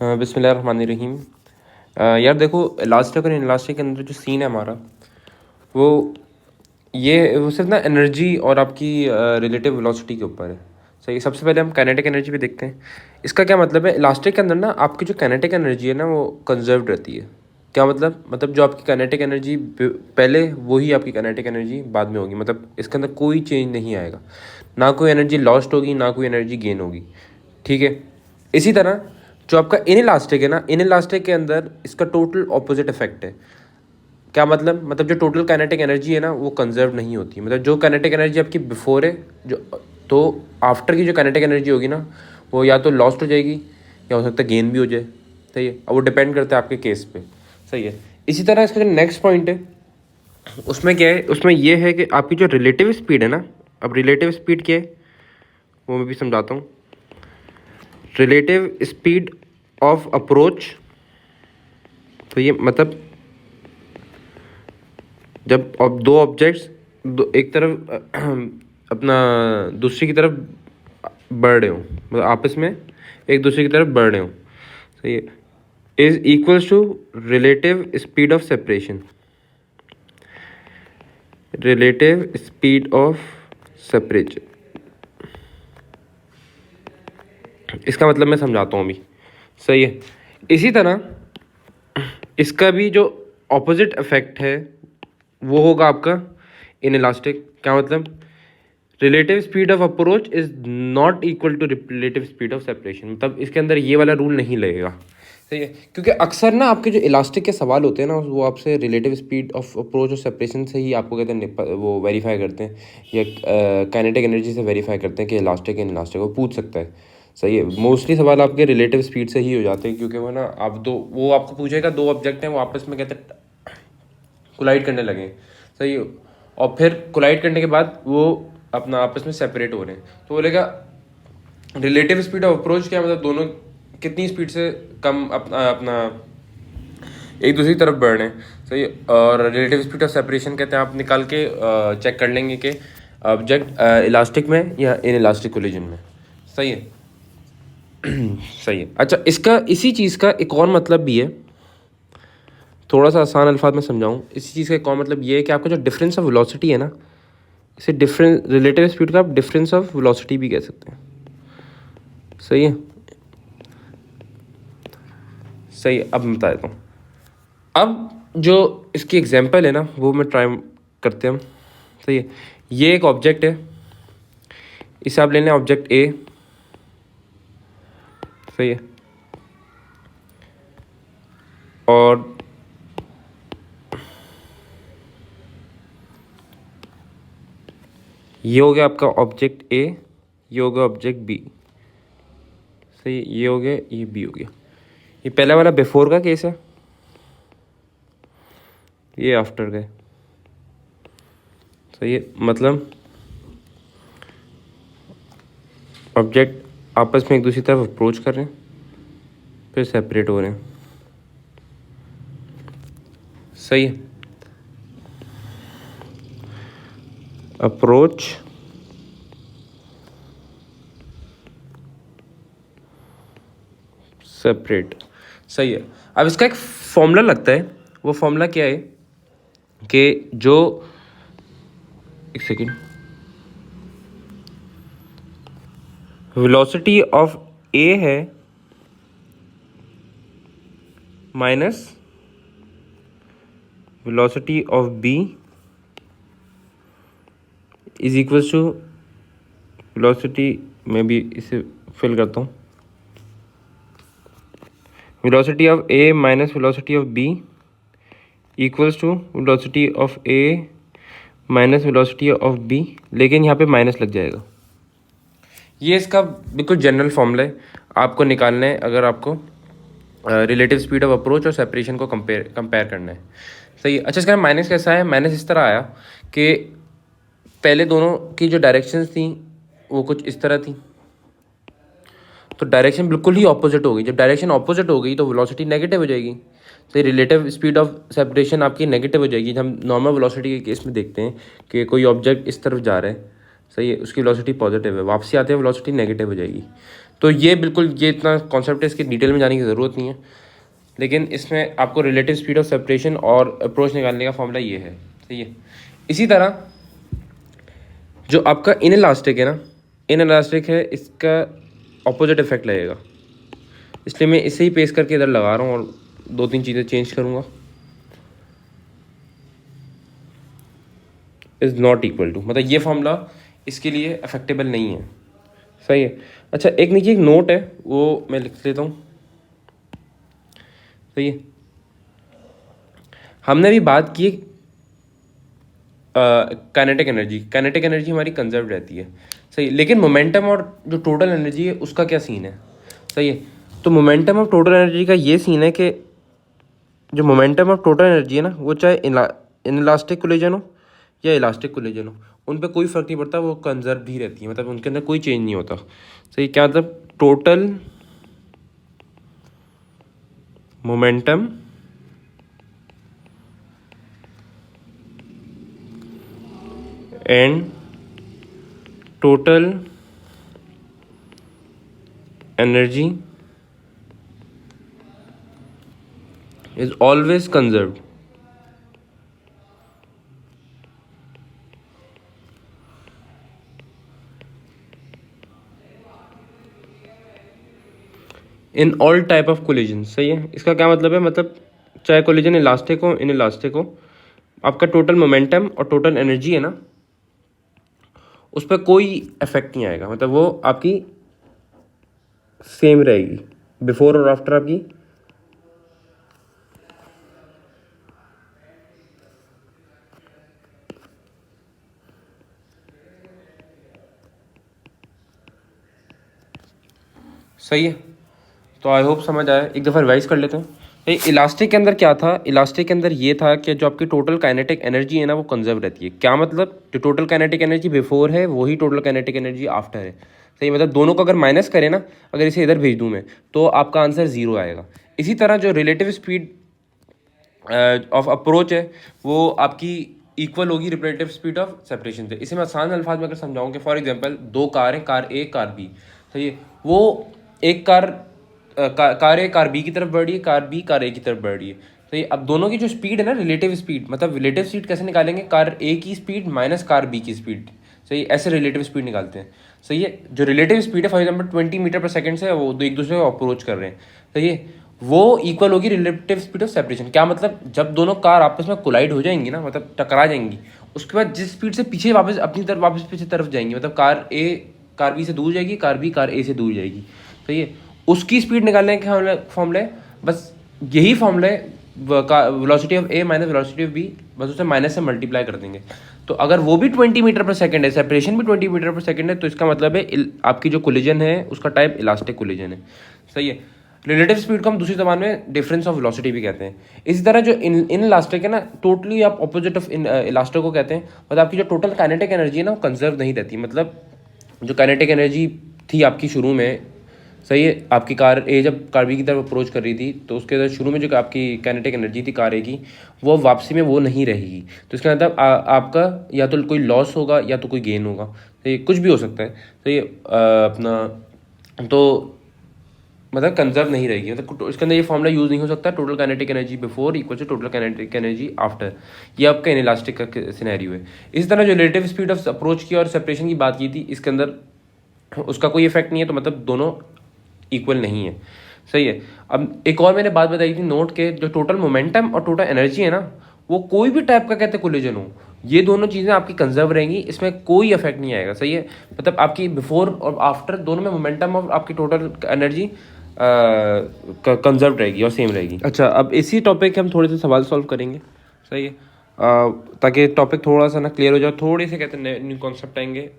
बिस्मिल्लाहिर्रहमानिर्रहीम। यार देखो, इलास्टिक और इनलास्टिक के अंदर जो सीन है हमारा, वो वो सिर्फ ना एनर्जी और आपकी रिलेटिव वेलोसिटी के ऊपर है। सही। सबसे पहले हम काइनेटिक एनर्जी पे देखते हैं। इसका क्या मतलब है? इलास्टिक के अंदर ना आपकी जो काइनेटिक एनर्जी है ना, वो कंजर्व्ड रहती है। क्या मतलब जो आपकी काइनेटिक एनर्जी पहले, वही आपकी काइनेटिक एनर्जी बाद में होगी। मतलब इसके अंदर कोई चेंज नहीं आएगा, ना कोई एनर्जी लॉस्ट होगी, ना कोई एनर्जी गेन होगी। ठीक है। इसी तरह जो आपका इन इलास्टिक है ना, इन इलास्टिक के अंदर इसका टोटल ऑपोजिट इफेक्ट है। क्या मतलब जो टोटल काइनेटिक एनर्जी है ना, वो कंजर्व नहीं होती। मतलब जो काइनेटिक एनर्जी आपकी बिफोर है, जो तो आफ्टर की जो काइनेटिक एनर्जी होगी ना, वो या तो लॉस्ट हो जाएगी या हो सकता है गेन भी हो जाए। सही है। अब वो डिपेंड करता है आपके केस पे। सही है। इसी तरह इसका जो नेक्स्ट पॉइंट है, उसमें क्या है? उसमें ये है कि आपकी जो रिलेटिव स्पीड है ना, अब रिलेटिव स्पीड क्या है वो मैं भी समझाता हूँ। रिलेटिव स्पीड ऑफ अप्रोच, तो ये मतलब जब अब दो ऑब्जेक्ट्स एक तरफ अपना दूसरी की तरफ बढ़ रहे हो, मतलब आपस में एक दूसरे की तरफ बढ़ रहे हो, सही है, is equals to relative speed of separation. Relative speed of separation, इसका मतलब मैं समझाता हूँ अभी। सही है। इसी तरह इसका भी जो ऑपोजिट इफेक्ट है वो होगा आपका इन इलास्टिक। क्या मतलब? Relative speed of approach is not equal to relative speed of separation. मतलब इसके अंदर ये वाला रूल नहीं लगेगा। सही है। क्योंकि अक्सर ना आपके जो इलास्टिक के सवाल होते हैं ना, वो आपसे रिलेटिव स्पीड ऑफ अप्रोच और सेपरेशन से ही आपको कहते हैं वो वेरीफाई करते हैं, या काइनेटिक एनर्जी से वेरीफाई करते हैं कि इलास्टिक इन इलास्टिक को पूछ सकता है। सही है। मोस्टली सवाल आपके रिलेटिव स्पीड से ही हो जाते हैं, क्योंकि वो ना आप वो आपको पूछेगा दो ऑब्जेक्ट हैं, वो आपस में कहते हैं कोलाइड करने लगे। सही है। और फिर कोलाइड करने के बाद वो अपना आपस में सेपरेट हो रहे हैं, तो बोलेगा रिलेटिव स्पीड ऑफ अप्रोच क्या मतलब दोनों कितनी स्पीड से कम अपना अपना एक दूसरी तरफ बढ़ रहे हैं। सही है। और रिलेटिव स्पीड ऑफ सेपरेशन कहते हैं, आप निकाल के चेक कर लेंगे कि ऑब्जेक्ट इलास्टिक में या इन इलास्टिक कोलिजन में। सही है। सही है। अच्छा, इसका इसी चीज़ का एक और मतलब भी है, थोड़ा सा आसान अल्फाज में समझाऊँ। इसी चीज़ का एक और मतलब ये है कि आपका जो डिफरेंस ऑफ वेलोसिटी है ना, इसे डिफरेंस रिलेटिव स्पीड का आप डिफरेंस ऑफ वेलोसिटी भी कह सकते हैं। सही है। सही है। अब मैं बता देता हूँ। अब जो इसकी एग्जांपल है ना, वो मैं ट्राई करते हैं हम। सही है। ये एक ऑब्जेक्ट है, इसे आप ले लें ऑब्जेक्ट ए। सही है। और ये हो गया आपका ऑब्जेक्ट ए, ये हो गया ऑब्जेक्ट बी। सही है। ये हो गया, ये बी हो गया। ये पहला वाला बिफोर का केस है, ये आफ्टर का है। सही है। मतलब ऑब्जेक्ट आपस में एक दूसरी तरफ अप्रोच कर रहे हैं, फिर सेपरेट हो रहे हैं। सही है। Approach, separate. सही है। अब इसका एक फॉर्मूला लगता है। वो फॉर्मूला क्या है कि जो, एक सेकेंड, वेलोसिटी ऑफ ए है minus velocity of B is equals to velocity, मैं भी इसे फिल करता हूँ, velocity of A minus velocity of B equals to velocity of A minus velocity of B, लेकिन यहाँ पे माइनस लग जाएगा। ये इसका बिल्कुल जनरल फॉर्मूला है, आपको निकालना है अगर आपको रिलेटिव स्पीड ऑफ अप्रोच और सेपरेशन को कंपेयर करना है। सही है। अच्छा, इसका माइनस कैसा है? माइनस इस तरह आया कि पहले दोनों की जो डायरेक्शंस थी वो कुछ इस तरह थी, तो डायरेक्शन बिल्कुल ही ऑपोजिट हो गई। जब डायरेक्शन ऑपोजिट हो गई तो वेलोसिटी नेगेटिव हो जाएगी। तो रिलेटिव स्पीड ऑफ सेपरेशन आपकी नेगेटिव हो जाएगी। हम नॉर्मल वेलोसिटी के केस में देखते हैं कि कोई ऑब्जेक्ट इस तरफ जा रहा है, सही है, उसकी वेलोसिटी पॉजिटिव है, वापसी आते हैं वेलोसिटी नेगेटिव हो जाएगी। तो ये बिल्कुल, ये इतना कॉन्सेप्ट है, इसके डिटेल में जाने की ज़रूरत नहीं है, लेकिन इसमें आपको रिलेटिव स्पीड ऑफ सेपरेशन और अप्रोच निकालने का फॉर्मूला ये है, सही है। इसी तरह जो आपका इन इलास्टिक है ना, इन इलास्टिक है, इसका ऑपोजिट इफेक्ट लगेगा, इसलिए मैं इसे ही पेस्ट करके इधर लगा रहा हूँ और 2-3 चीज़ें चेंज करूँगा। इज़ नॉट इक्वल टू, मतलब ये फॉर्मूला इसके लिए अफेक्टेबल नहीं है, सही है। अच्छा, एक नीचे एक नोट है, वो मैं लिख लेता हूँ, सही है। हमने अभी बात की काइनेटिक एनर्जी, काइनेटिक एनर्जी हमारी कंजर्व रहती है, सही, लेकिन मोमेंटम और जो टोटल एनर्जी है उसका क्या सीन है, सही है। तो मोमेंटम और टोटल एनर्जी का ये सीन है कि जो मोमेंटम और टोटल एनर्जी है ना, वो चाहे इनलास्टिक कोलिजन हो या इलास्टिक कोलिजन हो, उन पे कोई फ़र्क नहीं पड़ता, वो कंजर्व ही रहती है, मतलब उनके अंदर कोई चेंज नहीं होता, सही। क्या मतलब, total momentum and total energy is always conserved. In all type of collision, सही है। इसका क्या मतलब है, मतलब चाहे कोलिजन इलास्टिक हो, इन इलास्टिक हो, आपका टोटल मोमेंटम और टोटल एनर्जी है ना, उस पर कोई इफेक्ट नहीं आएगा, मतलब वो आपकी सेम रहेगी बिफोर और आफ्टर आपकी। सही है, तो आई होप समझ आया, एक दफ़ा रिवाइज कर लेते हैं। इलास्टिक के अंदर क्या था, इलास्टिक के अंदर ये था कि जो आपकी टोटल काइनेटिक एनर्जी है ना, वो कंजर्व रहती है। क्या मतलब, जो टोटल काइनेटिक एनर्जी बिफोर है वही टोटल काइनेटिक एनर्जी आफ्टर है, सही। मतलब दोनों को अगर माइनस करें ना, अगर इसे इधर भेज दूँ मैं, तो आपका आंसर 0 आएगा। इसी तरह जो रिलेटिव स्पीड ऑफ अप्रोच है, वो आपकी इक्वल होगी रिलेटिव स्पीड ऑफ सेपरेशन से। इसे मैं आसान अल्फाज में अगर समझाऊँ कि फॉर एग्जांपल 2 कार हैं, कार ए कार बी, सही है। वो एक कार ए कार बी की तरफ बढ़ रही है, कार बी कार ए की तरफ बढ़ रही है, सही। अब दोनों की जो स्पीड है ना, रिलेटिव स्पीड, मतलब रिलेटिव स्पीड कैसे निकालेंगे, कार ए की स्पीड माइनस कार बी की स्पीड, सही, ऐसे रिलेटिव स्पीड निकालते हैं, सही है। जो रिलेटिव स्पीड है, फॉर एग्जांपल 20 मीटर पर सेकंड से वो एक दूसरे को अप्रोच कर रहे हैं, सही है, वो इक्वल होगी रिलेटिव स्पीड ऑफ सेपरेशन। क्या मतलब, जब दोनों कार आपस में कोलाइड हो जाएंगी ना, मतलब टकरा जाएंगी, उसके बाद जिस स्पीड से पीछे वापस अपनी तरफ वापस पीछे तरफ जाएंगी, मतलब कार ए कार बी से दूर जाएगी, कार बी कार ए से दूर जाएगी, सही है, उसकी स्पीड निकालने का फॉर्मूला है बस यही फॉर्मूला है, velocity of A minus velocity of B, बस उसे माइनस से मल्टीप्लाई कर देंगे। तो अगर वो भी 20 मीटर पर सेकंड है, सेपरेशन भी 20 मीटर पर सेकंड है, तो इसका मतलब है आपकी जो कोलिजन है उसका टाइप इलास्टिक कोलिजन है, सही है। रिलेटिव स्पीड को हम दूसरी जबान में डिफरेंस ऑफ वेलोसिटी भी कहते हैं। इसी तरह जो इन इलास्टिक है ना, टोटली आप ऑपोजिट ऑफ इलास्टिक को कहते हैं, मतलब आपकी जो टोटल काइनेटिक एनर्जी है ना, वो कंजर्व नहीं रहती। मतलब जो काइनेटिक एनर्जी थी आपकी शुरू में, सही है, आपकी कार ए जब कार बी की तरफ अप्रोच कर रही थी, तो उसके अंदर शुरू में जो आपकी काइनेटिक एनर्जी थी कार ए की, वो वापसी में वो नहीं रहेगी। तो इसका मतलब आपका या तो कोई लॉस होगा या तो कोई गेन होगा, तो ये कुछ भी हो सकता है, तो ये अपना तो मतलब कंजर्व नहीं रहेगी, मतलब इसके अंदर ये फॉर्मूला यूज़ नहीं हो सकता, total kinetic energy before equal to total kinetic energy after. ये आपका इनइलास्टिक का सिनेरियो है। इसी तरह जो रिलेटिव स्पीड ऑफ अप्रोच की और सेपरेशन की बात की थी, इसके अंदर उसका कोई इफेक्ट नहीं है, तो मतलब दोनों इक्वल नहीं है, सही है। अब एक और मैंने बात बताई थी नोट के, जो टोटल मोमेंटम और टोटल एनर्जी है ना, वो कोई भी टाइप का कहते हैं कोलिजन हो, ये दोनों चीज़ें आपकी कंजर्व रहेंगी, इसमें कोई इफेक्ट नहीं आएगा, सही है। मतलब आपकी बिफोर और आफ्टर दोनों में मोमेंटम और आपकी टोटल एनर्जी कंजर्व रहेगी और सेम रहेगी। अच्छा, अब इसी टॉपिक के हम थोड़े से सवाल सॉल्व करेंगे, सही है, ताकि टॉपिक थोड़ा सा ना क्लियर हो जाए, थोड़े से कहते हैं न्यू कॉन्सेप्ट आएंगे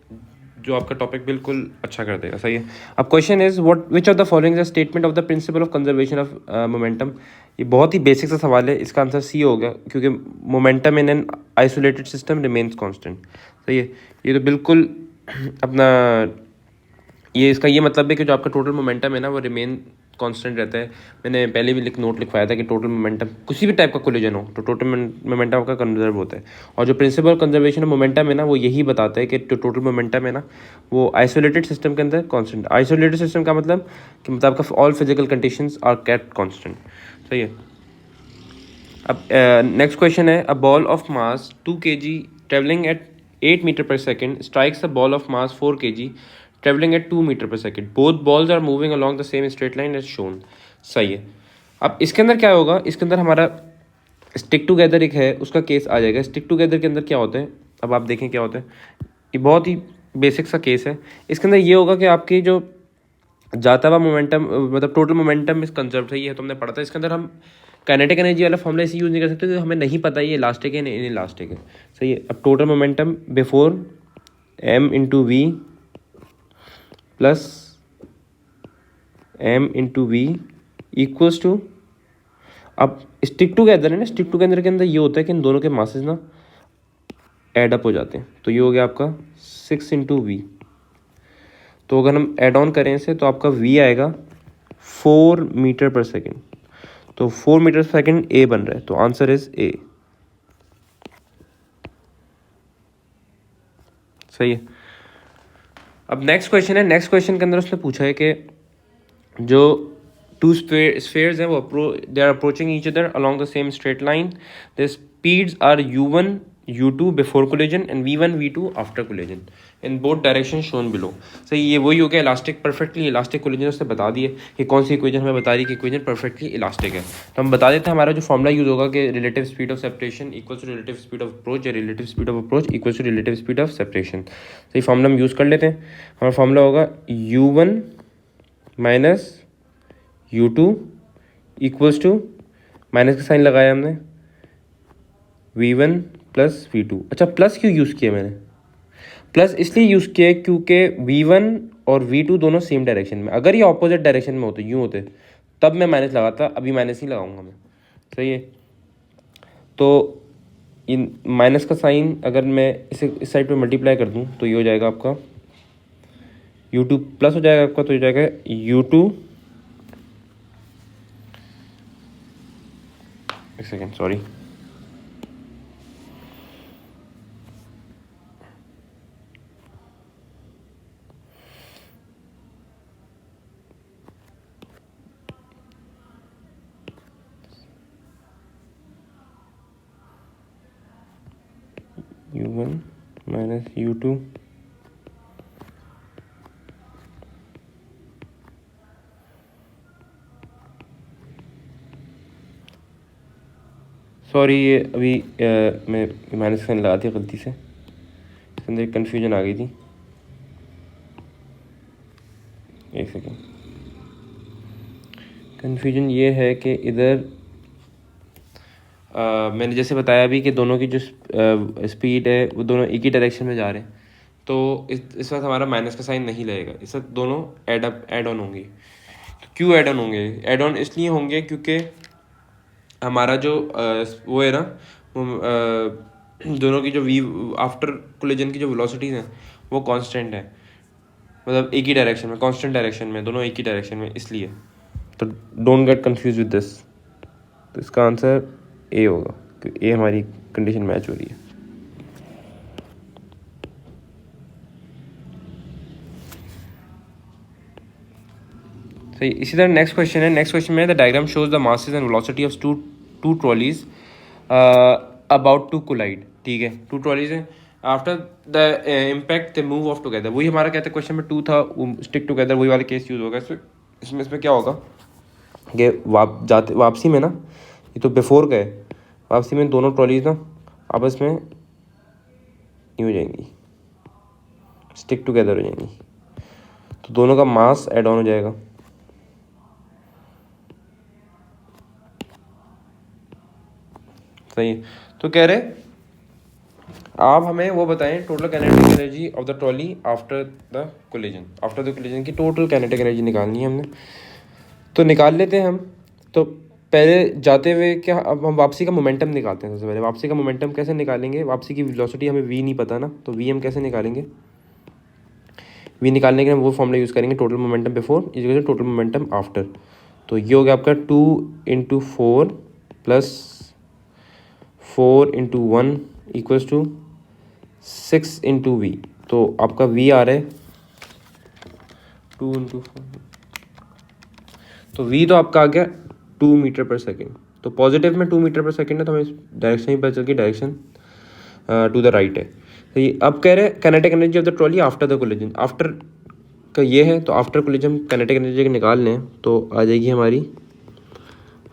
जो आपका टॉपिक बिल्कुल अच्छा कर देगा, सही है। अब question is what which of the following is a statement of the principle of conservation of momentum. ये बहुत ही बेसिक सा सवाल है, इसका आंसर सी होगा, क्योंकि momentum in an isolated system remains constant, सही है। ये तो बिल्कुल अपना ये इसका ये मतलब है कि जो आपका टोटल मोमेंटम है ना, वो रिमेन कांस्टेंट रहता है। मैंने पहले भी नोट लिखवाया था कि टोटल मोमेंटम किसी भी टाइप का कोलिजन हो तो टोटल मोमेंटम का कंजर्व होता है। और जो प्रिंसिपल कंजर्वेशन ऑफ मोमेंटम है ना, वो यही बताता है कि जो टोटल मोमेंटम है ना, वो आइसोलेटेड सिस्टम के अंदर कांस्टेंट। आइसोलेटेड सिस्टम का मतलब कि मतलब आपका all physical conditions are kept constant. सही है। अब नेक्स्ट क्वेश्चन है, a ball of mass 2 kg travelling at 8 metre per second strikes a ball of mass 4 kg travelling at 2 metre per second, both balls are moving along the same straight line as shown. सही है। अब इसके अंदर क्या होगा, इसके अंदर हमारा स्टिक टुगेदर एक है, उसका केस आ जाएगा। स्टिक टुगेदर के अंदर क्या होता है, अब आप देखें क्या होता है। ये बहुत ही बेसिक सा केस है। इसके अंदर ये होगा कि आपकी जो जाता हुआ मोमेंटम मतलब टोटल मोमेंटम इस कंजर्व है, ये तो हमने पढ़ा था। इसके अंदर हम काइनेटिक एनर्जी वाला फॉर्मूला इसे यूज़ नहीं कर सकते क्योंकि हमें नहीं पता ये इलास्टिक है नहीं इलास्टिक है। सही है। अब total momentum before m into V plus m into V equals to, अब स्टिक टुगेदर है ना, स्टिक टुगेदर के अंदर ये होता है कि इन दोनों के मासेस ना एड अप हो जाते हैं। तो ये हो गया आपका 6 इंटू वी। तो अगर हम एड ऑन करें इसे तो आपका v आएगा 4 मीटर पर सेकेंड। तो 4 मीटर पर सेकेंड ए बन रहा है, तो आंसर इज ए। सही है। अब नेक्स्ट क्वेश्चन है, नेक्स्ट क्वेश्चन के अंदर उसने पूछा है कि जो टू स्फेयर्स हैं वो they are approaching each other along the same straight line, the speeds are u1 u2 before collision and v1 v2 after collision in both direction shown below. सही, ये वही हो गया इलास्टिक, परफेक्टली इलास्टिक कोलिजन। उसने बता दिए कि कौन सी इक्वेशन हमें बता रही है कि इक्वेशन परफेक्टली इलास्टिक है। तो हम बता देते हैं हमारा जो फॉर्मूला यूज होगा कि relative speed of separation equals to relative speed of approach या relative speed of approach equals to relative speed of separation. सही, फॉर्मूला हम यूज़ कर लेते हैं। हमारा फॉर्मूला होगा u1 minus u2 equals to, minus का साइन लगाया हमने, v1 प्लस v2। अच्छा, प्लस क्यों यूज़ किया मैंने? प्लस इसलिए यूज़ किया क्योंकि v1 और v2 दोनों सेम डायरेक्शन में, अगर ये ऑपोजिट डायरेक्शन में होते, यूँ होते, तब मैं माइनस लगाता, अभी माइनस ही लगाऊंगा मैं। सही है। तो इन माइनस का साइन अगर मैं इसे इस साइड पे मल्टीप्लाई कर दूँ तो ये हो जाएगा आपका u2 प्लस हो जाएगा आपका, तो हो जाएगा u2, एक second sorry, u1 minus u2 sorry, ये अभी मैं माइनस साइन लगा दिया गलती से, इसके अंदर एक कन्फ्यूजन आ गई थी, एक सेकेंड। कन्फ्यूजन ये है कि इधर मैंने जैसे बताया अभी कि दोनों की जो स्पीड है वो दोनों एक ही डायरेक्शन में जा रहे हैं, तो इस वक्त हमारा माइनस का साइन नहीं लगेगा, इस वक्त दोनों ऐड ऑन होंगे। तो क्यों ऐड ऑन होंगे? ऐड ऑन इसलिए होंगे क्योंकि हमारा जो वो है ना, वो दोनों की जो वी आफ्टर कोलिजन की जो वेलोसिटीज़ हैं वो कांस्टेंट है, मतलब एक ही डायरेक्शन में, कांस्टेंट डायरेक्शन में, दोनों एक ही डायरेक्शन में, इसलिए। तो don't get confuse with this. तो इसका आंसर ए होगा क्योंकि ए हमारी कंडीशन मैच हो रही है। सही, इसी तरह नेक्स्ट क्वेश्चन है। नेक्स्ट क्वेश्चन में the diagram shows the masses and velocity of two trolleys about to collide. ठीक है, टू ट्रॉलीज हैं, after the impact they move of together. वही हमारा कहते हैं क्वेश्चन में टू था, स्टिक टुगेदर, वही वाला केस यूज़ होगा इसमें क्या होगा कि वापसी में ना, ये तो बिफोर गए, वापसी में दोनों ट्रॉलीज ना आपस में नहीं हो जाएंगी, स्टिक टुगेदर हो जाएंगी, तो दोनों का मास ऐड ऑन हो जाएगा। सही है। तो कह रहे आप हमें वो बताएं total kinetic energy of the trolley after the collision. After the collision की टोटल काइनेटिक एनर्जी निकालनी है हमने, तो निकाल लेते हैं हम। तो पहले जाते हुए क्या, अब हम वापसी का मोमेंटम निकालते हैं। सबसे पहले वापसी का मोमेंटम कैसे निकालेंगे? वापसी की वेलोसिटी हमें v नहीं पता ना, तो v हम कैसे निकालेंगे? v निकालने के लिए हम वो फॉर्मूला यूज़ करेंगे, total momentum before is equal to total momentum after. तो ये हो गया आपका 2 × 4 प्लस 4 × 1 इक्वल्स टू 6 × v। तो आपका v आ रहा है 2 × 4, तो v तो आपका आ गया 2 मीटर पर सेकेंड। तो पॉजिटिव में 2 मीटर पर सेकेंड है, तो हमें डायरेक्शन ही पता चल गई, डायरेक्शन टू द राइट है। तो ये अब कह रहे हैं kinetic energy of the trolley after the collision. After का ये है, तो आफ्टर कोलिजन काइनेटिक एनर्जी निकाल लें तो आ जाएगी हमारी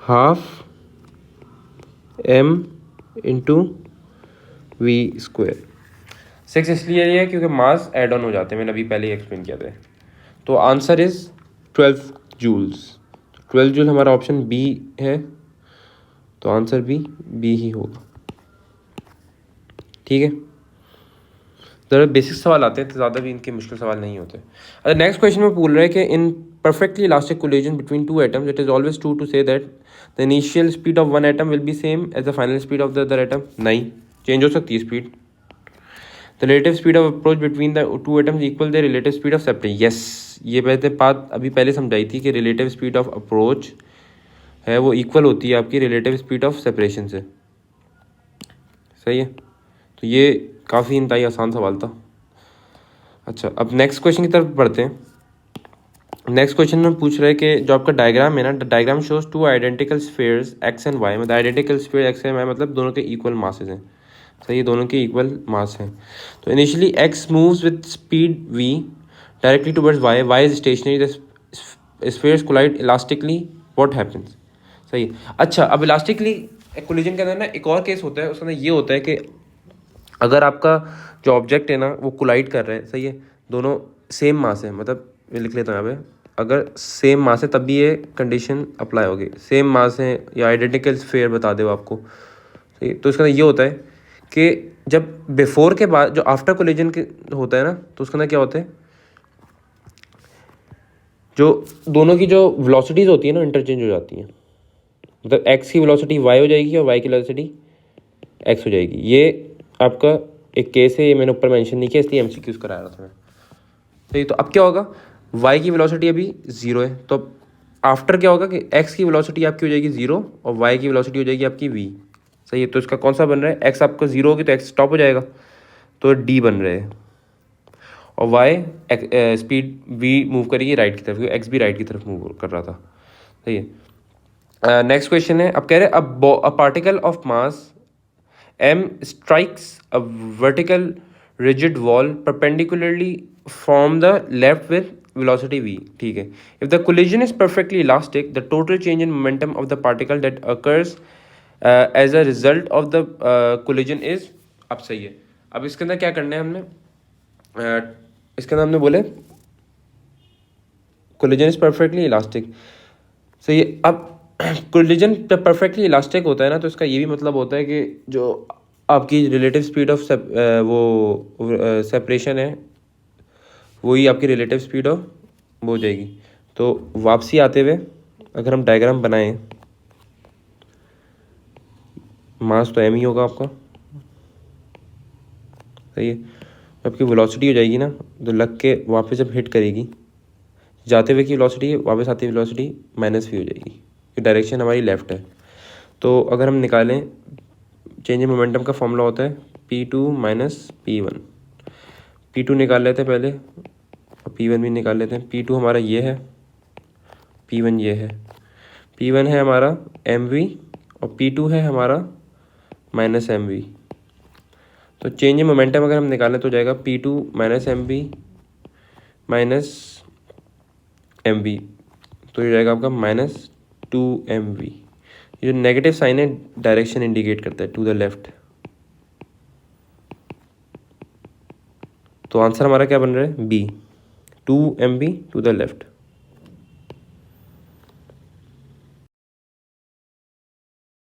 1/2 m × v²। 6 इसलिए है क्योंकि मास एड ऑन हो जाते हैं, मैंने अभी पहले ही एक्सप्लेन किया था। तो आंसर इज 12 जूल्स। 12 जूल हमारा ऑप्शन बी है, तो आंसर भी बी ही होगा। ठीक है, ज़रा बेसिक सवाल आते हैं तो ज़्यादा भी इनके मुश्किल सवाल नहीं होते। अच्छा, नेक्स्ट क्वेश्चन में पूछ रहे हैं कि in perfectly elastic collision between two atoms it is always true to say that the initial speed of one atom will be same as the final speed of the other atom. नहीं, change हो सकती है speed. The relative speed of approach between the two atoms equal the relative speed of separation. Yes, ये मैंने बात अभी पहले समझाई थी कि रिलेटिव स्पीड ऑफ अप्रोच है वो इक्वल होती है आपकी रिलेटिव स्पीड ऑफ सेपरेशन से। सही है, तो ये काफ़ी इंतहाई आसान सवाल था। अच्छा, अब नेक्स्ट क्वेश्चन की तरफ बढ़ते हैं। नेक्स्ट क्वेश्चन में पूछ रहे हैं कि जो आपका डायग्राम है ना, diagram shows two identical spheres X and Y. मतलब identical sphere X and Y मतलब दोनों के इक्वल मासेज हैं। सही है, दोनों के इक्वल मास हैं। तो initially X moves with speed v directly towards Y, Y is stationary, the spheres collide elastically, what happens. सही है। अच्छा, अब इलास्टिकली कोलिजन के अंदर ना एक और केस होता है, उसके अंदर ये होता है कि अगर आपका जो ऑब्जेक्ट है ना वो कोलाइड कर रहे हैं, सही है, दोनों सेम मास है, मतलब मैं लिख लेता हूँ यहाँ पे, अगर सेम मास है तब भी ये कंडीशन अप्लाई होगी। सेम मास है या आइडेंटिकल स्फीयर बता दो आपको, सही। तो इसका ये होता है कि जब बिफोर के बाद जो आफ्टर कोलिजन के होता है ना, तो उसके अंदर क्या होता है, जो दोनों की जो वेलोसिटीज़ होती है ना इंटरचेंज हो जाती हैं। मतलब एक्स की वेलोसिटी वाई हो जाएगी और वाई की वेलोसिटी एक्स हो जाएगी। ये आपका एक केस है, ये मैंने ऊपर मेंशन नहीं किया इसलिए एमसीक्यूज करा रहा था मैं। सही, तो अब क्या होगा, वाई की वेलोसिटी अभी 0 है, तो अब आफ्टर क्या होगा कि एक्स की वेलोसिटी आपकी हो जाएगी 0 और वाई की वेलोसिटी हो जाएगी आपकी v। सही है, तो इसका कौन सा बन रहा है, एक्स आपका 0 होगी तो एक्स स्टॉप हो जाएगा, तो डी बन रहे हैं, और वाई स्पीड v मूव करेगी राइट की तरफ, क्योंकि एक्स भी राइट की तरफ मूव कर रहा था। सही है। नेक्स्ट क्वेश्चन है, अब कह रहे हैं a particle of mass m strikes a vertical rigid wall perpendicularly from the left with velocity v। ठीक है, if the collision is perfectly elastic the total change in momentum of the particle that occurs as a result of the collision is। अब सही है, अब इसके अंदर क्या करना है हमने, इसके अंदर हमने बोले collision is perfectly elastic। सही है, अब कोलिजन जब परफेक्टली इलास्टिक होता है ना, तो इसका ये भी मतलब होता है कि जो आपकी रिलेटिव स्पीड ऑफ वो सेपरेशन है वही आपकी रिलेटिव स्पीड ऑफ वो हो जाएगी। तो वापसी आते हुए अगर हम डायग्राम बनाएं, मास तो एम ही होगा आपका, सही है। आपकी वेलोसिटी हो जाएगी ना, तो लग के वापस जब हिट करेगी, जाते हुए की वेलोसिटी वापस आती हुई वेलोसिटी माइनस भी हो जाएगी, डायरेक्शन हमारी लेफ्ट है। तो अगर हम निकालें, चेंज इन मोमेंटम का फॉर्मूला होता है P2 - P1। P2 निकाल लेते हैं पहले और P1 भी निकाल लेते हैं। P2 हमारा ये है, P1 ये है। P1 है हमारा mv और P2 है हमारा -mv। तो चेंज इन मोमेंटम अगर हम निकालें तो जाएगा P2 - mv -mv, तो ये जाएगा आपका -2mv। ये जो नेगेटिव साइन है डायरेक्शन इंडिकेट करता है टू द लेफ्ट। तो आंसर हमारा क्या बन रहा है, B, 2mv to the left.